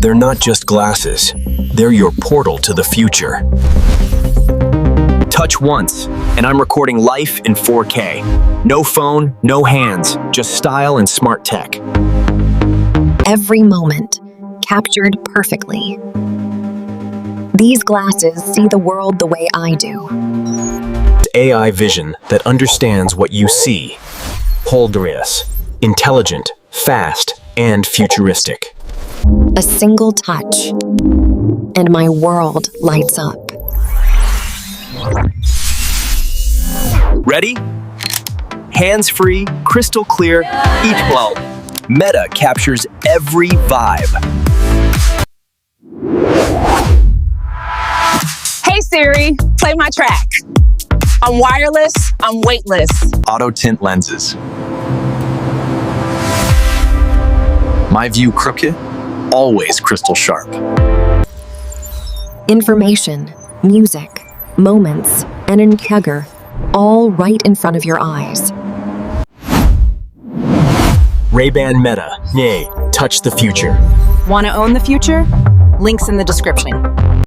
They're not just glasses. They're your portal to the future. Touch once, and I'm recording life in 4K. No phone, no hands, just style and smart tech. Every moment, captured perfectly. These glasses see the world the way I do. AI vision that understands what you see. Holderius. Intelligent, fast, and futuristic. A single touch, and my world lights up. Ready? Hands-free, crystal clear, each blow. Meta captures every vibe. Hey Siri, play my track. I'm wireless, I'm weightless. Auto tint lenses. My view crooked, always crystal sharp. Information, music, moments, and encounter, all right in front of your eyes. Ray-Ban Meta, yay, touch the future. Want to own the future? Links in the description.